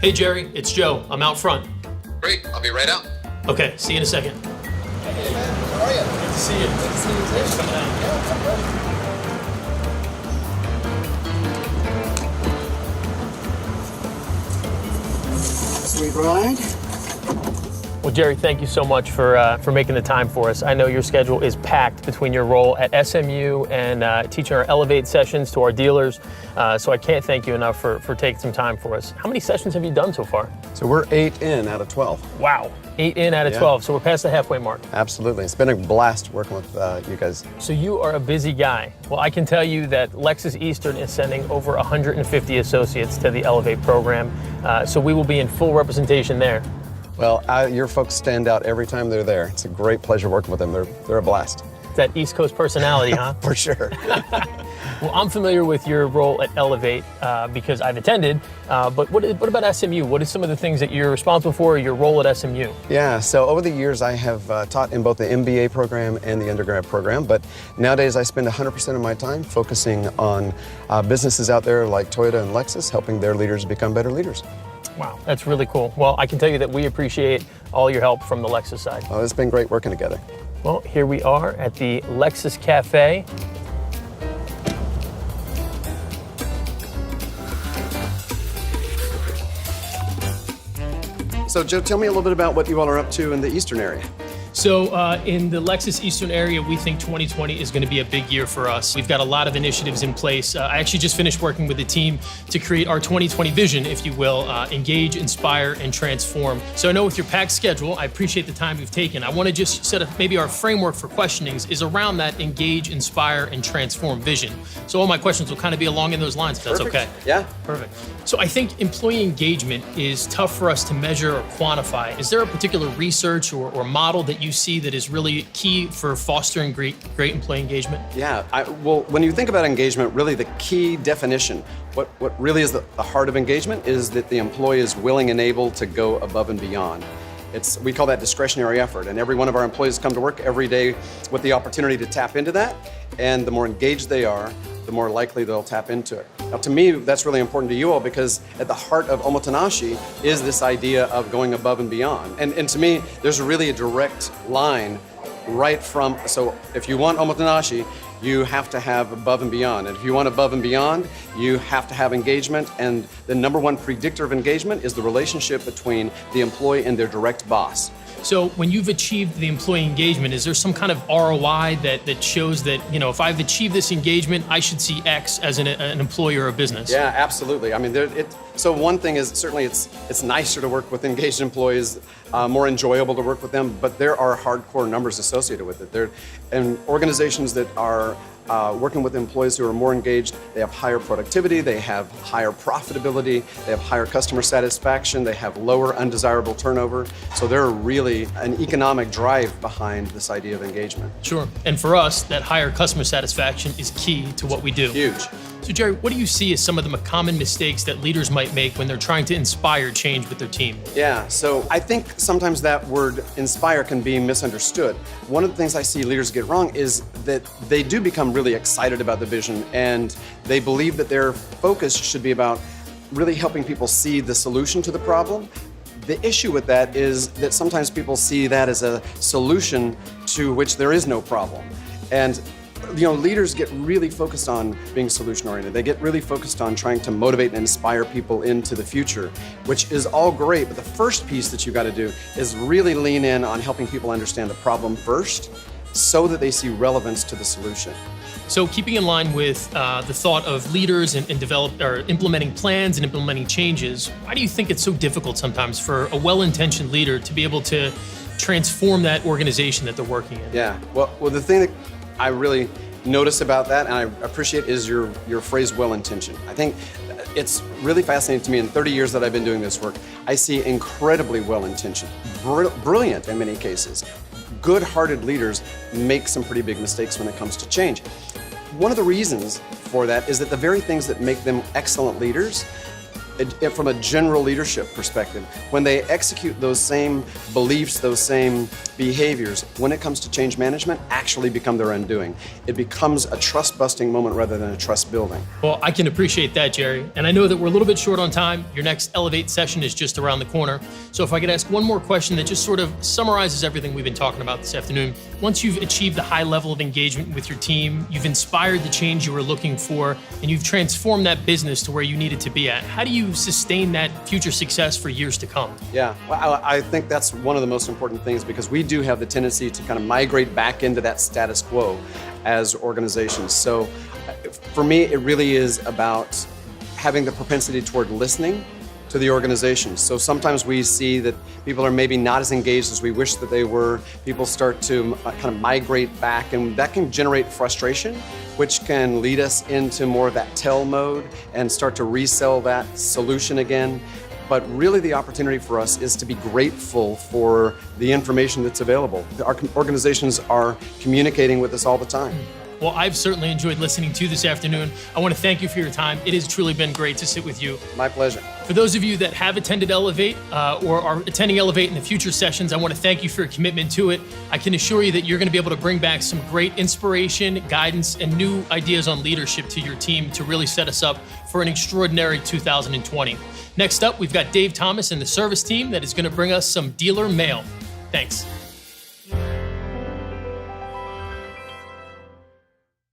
Hey Jerry, it's Joe. I'm out front. Great, I'll be right out. Okay, see you in a second. Hey man, how are you? Good to see you. Good to see you too. Thanks for coming out. Yeah, sweet ride. Well, Jerry, thank you so much for making the time for us. I know your schedule is packed between your role at SMU and teaching our Elevate sessions to our dealers, so I can't thank you enough for taking some time for us. How many sessions have you done so far? So we're 8 in out of 12. Wow, 8 in out of 12, so we're past the halfway mark. Absolutely. It's been a blast working with you guys. So you are a busy guy. Well, I can tell you that Lexus Eastern is sending over 150 associates to the Elevate program, so we will be in full representation there. Well, your folks stand out every time they're there. It's a great pleasure working with them. They're a blast. It's that East Coast personality, huh? For sure. Well, I'm familiar with your role at Elevate because I've attended, but what about SMU? What are some of the things that you're responsible for, your role at SMU? Yeah, so over the years I have taught in both the MBA program and the undergrad program, but nowadays I spend 100% of my time focusing on businesses out there like Toyota and Lexus, helping their leaders become better leaders. Wow, that's really cool. Well, I can tell you that we appreciate all your help from the Lexus side. Oh, it's been great working together. Well, here we are at the Lexus Cafe. So Joe, tell me a little bit about what you all are up to in the Eastern area. So in the Lexus Eastern area, we think 2020 is going to be a big year for us. We've got a lot of initiatives in place. I actually just finished working with the team to create our 2020 vision, if you will, engage, inspire, and transform. So I know with your packed schedule, I appreciate the time you've taken. I want to just set up maybe our framework for questionings is around that engage, inspire, and transform vision. So all my questions will kind of be along in those lines, if that's okay. Yeah. Perfect. So I think employee engagement is tough for us to measure or quantify. Is there a particular research or model that you see that is really key for fostering great employee engagement? Yeah, well, when you think about engagement, really the key definition, what really is the heart of engagement is that the employee is willing and able to go above and beyond. We call that discretionary effort, and every one of our employees come to work every day with the opportunity to tap into that, and the more engaged they are, the more likely they'll tap into it. Now, to me, that's really important to you all because at the heart of omotenashi is this idea of going above and beyond. And to me, there's really a direct line right from, so if you want omotenashi, you have to have above and beyond. And if you want above and beyond, you have to have engagement. And the number one predictor of engagement is the relationship between the employee and their direct boss. So when you've achieved the employee engagement, is there some kind of ROI that shows that, you know, if I've achieved this engagement, I should see X as an employee or a business? Yeah, absolutely. I mean, so one thing is certainly it's nicer to work with engaged employees, more enjoyable to work with them, but there are hardcore numbers associated with it. And organizations that are working with employees who are more engaged, they have higher productivity, they have higher profitability, they have higher customer satisfaction, they have lower undesirable turnover. So they're really an economic drive behind this idea of engagement. Sure. And for us, that higher customer satisfaction is key to what we do. Huge. So Jerry, what do you see as some of the common mistakes that leaders might make when they're trying to inspire change with their team? Yeah, so I think sometimes that word inspire can be misunderstood. One of the things I see leaders get wrong is that they do become really excited about the vision and they believe that their focus should be about really helping people see the solution to the problem. The issue with that is that sometimes people see that as a solution to which there is no problem. And you know, leaders get really focused on being solution-oriented. They get really focused on trying to motivate and inspire people into the future, which is all great, but the first piece that you got to do is really lean in on helping people understand the problem first so that they see relevance to the solution. So keeping in line with the thought of leaders and implementing plans and implementing changes, why do you think it's so difficult sometimes for a well-intentioned leader to be able to transform that organization that they're working in? Yeah, well the thing that I really notice about that, and I appreciate, is your phrase well-intentioned. I think it's really fascinating to me in 30 years that I've been doing this work, I see incredibly well-intentioned, brilliant in many cases, good-hearted leaders make some pretty big mistakes when it comes to change. One of the reasons for that is that the very things that make them excellent leaders from a general leadership perspective, when they execute those same beliefs, those same behaviors, when it comes to change management, actually become their undoing. It becomes a trust-busting moment rather than a trust-building. Well, I can appreciate that, Jerry. And I know that we're a little bit short on time. Your next Elevate session is just around the corner. So if I could ask one more question that just sort of summarizes everything we've been talking about this afternoon. Once you've achieved a high level of engagement with your team, you've inspired the change you were looking for, and you've transformed that business to where you needed to be at, how do you sustain that future success for years to come? Yeah, well, I think that's one of the most important things, because we do have the tendency to kind of migrate back into that status quo as organizations. So for me, it really is about having the propensity toward listening to the organization. So sometimes we see that people are maybe not as engaged as we wish that they were. People start to kind of migrate back, and that can generate frustration, which can lead us into more of that tell mode and start to resell that solution again. But really the opportunity for us is to be grateful for the information that's available. Our organizations are communicating with us all the time. Well, I've certainly enjoyed listening to you this afternoon. I want to thank you for your time. It has truly been great to sit with you. My pleasure. For those of you that have attended Elevate or are attending Elevate in the future sessions, I want to thank you for your commitment to it. I can assure you that you're going to be able to bring back some great inspiration, guidance, and new ideas on leadership to your team to really set us up for an extraordinary 2020. Next up, we've got Dave Thomas and the service team that is going to bring us some dealer mail. Thanks.